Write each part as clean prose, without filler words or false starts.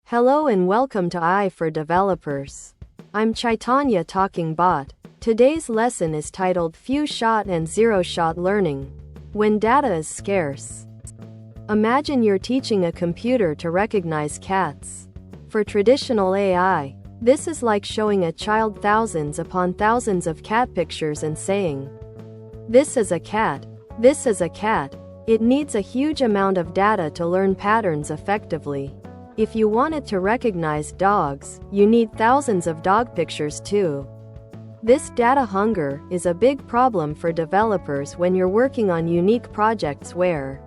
Hello and welcome to AI for Developers. I'm Chaitanya talking bot. Today's lesson is titled Few Shot and Zero Shot Learning. When data is scarce. Imagine you're teaching a computer to recognize cats. For traditional AI, this is like showing a child thousands upon thousands of cat pictures and saying, "This is a cat. This is a cat." It needs a huge amount of data to learn patterns effectively. If you want it to recognize dogs, you need thousands of dog pictures too. This data hunger is a big problem for developers when you're working on unique projects where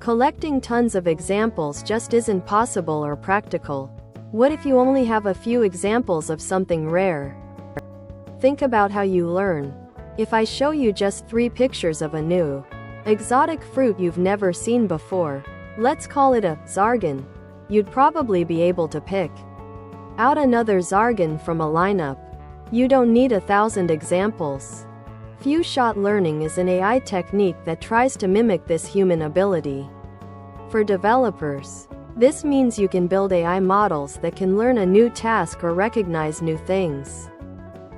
collecting tons of examples just isn't possible or practical. What if you only have a few examples of something rare? Think about how you learn. If I show you just 3 pictures of a new, exotic fruit you've never seen before, let's call it a zargan, you'd probably be able to pick out another zargan from a lineup. You don't need 1,000 examples. Few-shot learning is an AI technique that tries to mimic this human ability. For developers, this means you can build AI models that can learn a new task or recognize new things,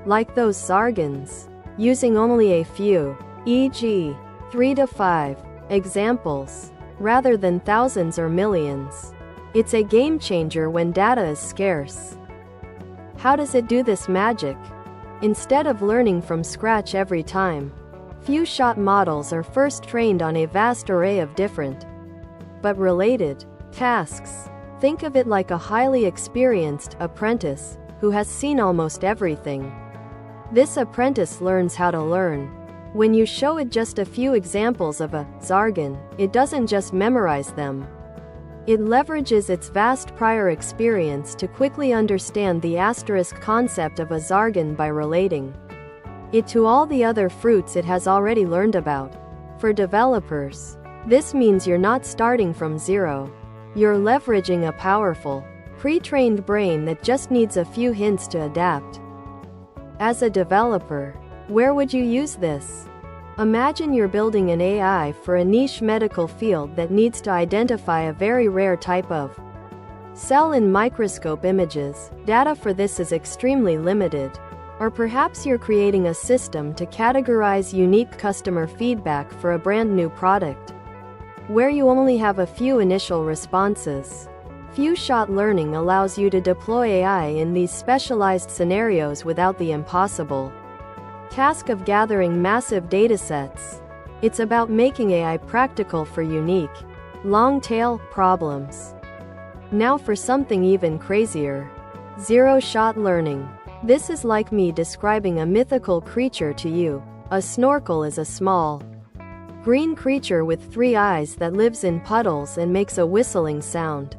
like those zargans, using only a few, e.g., 3 to 5 examples, rather than thousands or millions. It's a game changer when data is scarce. How does it do this magic? Instead of learning from scratch every time, few-shot models are first trained on a vast array of different, but related, tasks. Think of it like a highly experienced apprentice who has seen almost everything. This apprentice learns how to learn. When you show it just a few examples of a zargan, it doesn't just memorize them. It leverages its vast prior experience to quickly understand the asterisk concept of a zargan by relating it to all the other fruits it has already learned about. For developers, this means you're not starting from zero. You're leveraging a powerful, pre-trained brain that just needs a few hints to adapt. As a developer, where would you use this? Imagine you're building an AI for a niche medical field that needs to identify a very rare type of cell in microscope images. Data for this is extremely limited. Or perhaps you're creating a system to categorize unique customer feedback for a brand new product, where you only have a few initial responses. Few-shot learning allows you to deploy AI in these specialized scenarios without the impossible task of gathering massive datasets. It's about making AI practical for unique, long-tail problems. Now for something even crazier. Zero-shot learning. This is like me describing a mythical creature to you. A snorkel is a small, green creature with 3 eyes that lives in puddles and makes a whistling sound.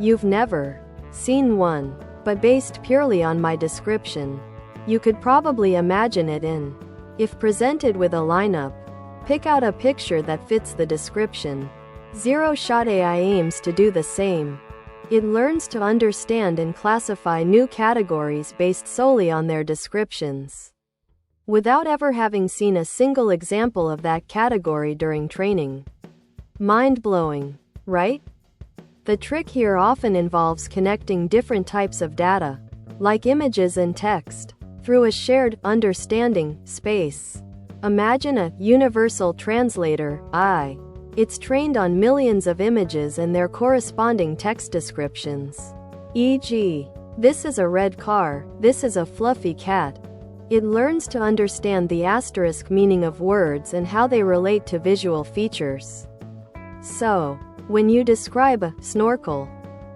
You've never seen one, but based purely on my description, you could probably imagine it in. If presented with a lineup, pick out a picture that fits the description. Zero-shot AI aims to do the same. It learns to understand and classify new categories based solely on their descriptions, without ever having seen a single example of that category during training. Mind-blowing, right? The trick here often involves connecting different types of data, like images and text, through a shared understanding space. Imagine a universal translator, AI. It's trained on millions of images and their corresponding text descriptions. E.g., this is a red car, this is a fluffy cat. It learns to understand the asterisk meaning of words and how they relate to visual features. So, when you describe a snorkel,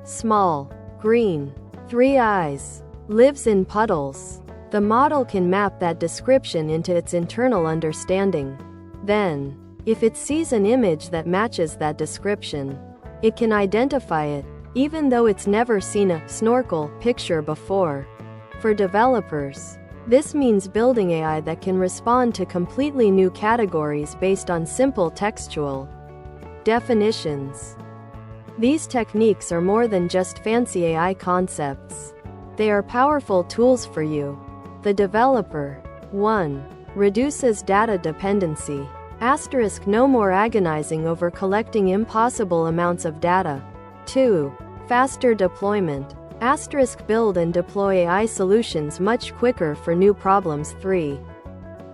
small, green, 3 eyes, lives in puddles, the model can map that description into its internal understanding. Then, if it sees an image that matches that description, it can identify it, even though it's never seen a snorkel picture before. For developers, this means building AI that can respond to completely new categories based on simple textual definitions. These techniques are more than just fancy AI concepts. They are powerful tools for you, the developer. 1. Reduces data dependency. No more agonizing over collecting impossible amounts of data. 2. Faster deployment. Asterisk build and deploy AI solutions much quicker for new problems. 3.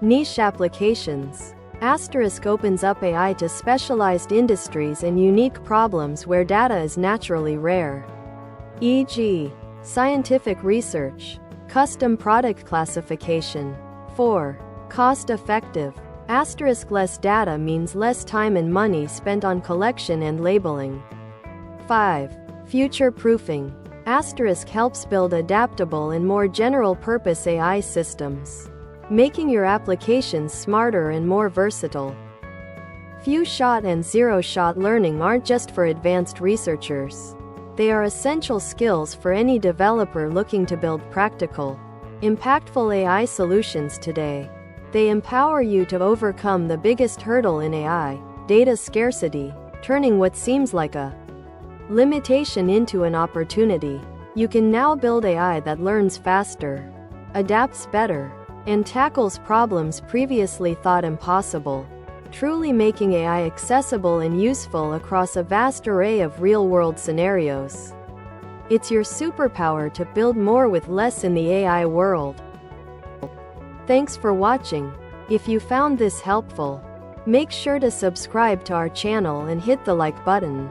Niche applications. Asterisk opens up AI to specialized industries and unique problems where data is naturally rare. E.g., scientific research, custom product classification. 4. Cost-effective. Asterisk less data means less time and money spent on collection and labeling. 5. Future-proofing. Asterisk helps build adaptable and more general-purpose AI systems, making your applications smarter and more versatile. Few-shot and zero-shot learning aren't just for advanced researchers. They are essential skills for any developer looking to build practical, impactful AI solutions today. They empower you to overcome the biggest hurdle in AI, data scarcity, turning what seems like a limitation into an opportunity. You can now build AI that learns faster, adapts better, and tackles problems previously thought impossible, truly making AI accessible and useful across a vast array of real-world scenarios. It's your superpower to build more with less in the AI world. Thanks for watching. If you found this helpful, make sure to subscribe to our channel and hit the like button.